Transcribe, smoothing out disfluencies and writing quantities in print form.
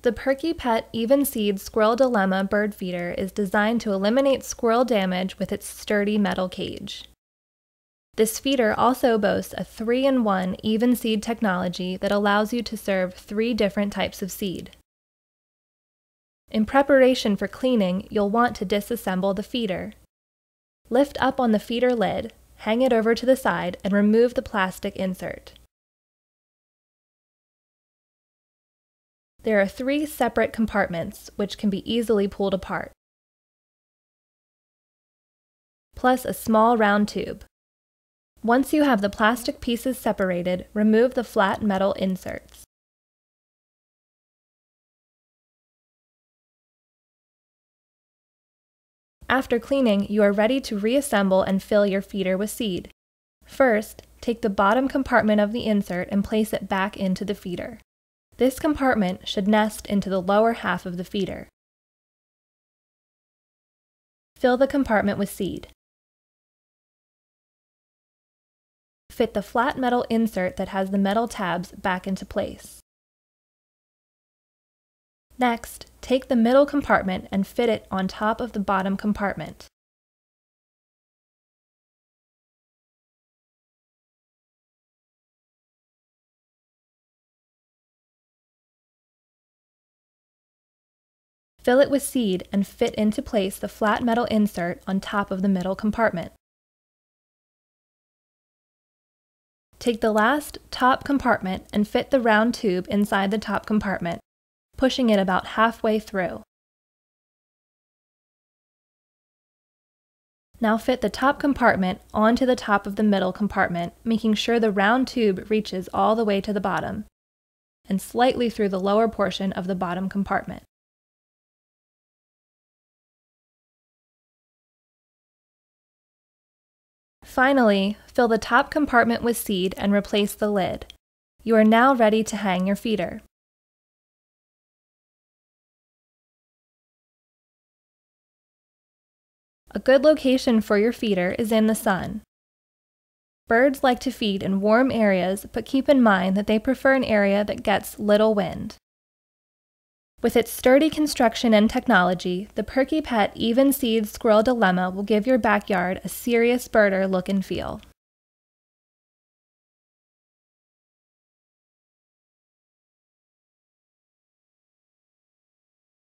The Perky-Pet Evenseed Squirrel Dilemma bird feeder is designed to eliminate squirrel damage with its sturdy metal cage. This feeder also boasts a 3-in-1 even seed technology that allows you to serve 3 different types of seed. In preparation for cleaning, you'll want to disassemble the feeder. Lift up on the feeder lid, hang it over to the side, and remove the plastic insert. There are 3 separate compartments, which can be easily pulled apart, plus a small round tube. Once you have the plastic pieces separated, remove the flat metal inserts. After cleaning, you are ready to reassemble and fill your feeder with seed. First, take the bottom compartment of the insert and place it back into the feeder. This compartment should nest into the lower half of the feeder. Fill the compartment with seed. Fit the flat metal insert that has the metal tabs back into place. Next, take the middle compartment and fit it on top of the bottom compartment. Fill it with seed and fit into place the flat metal insert on top of the middle compartment. Take the last top compartment and fit the round tube inside the top compartment, pushing it about halfway through. Now fit the top compartment onto the top of the middle compartment, making sure the round tube reaches all the way to the bottom, and slightly through the lower portion of the bottom compartment. Finally, fill the top compartment with seed and replace the lid. You are now ready to hang your feeder. A good location for your feeder is in the sun. Birds like to feed in warm areas, but keep in mind that they prefer an area that gets little wind. With its sturdy construction and technology, the Perky-Pet Evenseed Squirrel Dilemma will give your backyard a serious birder look and feel.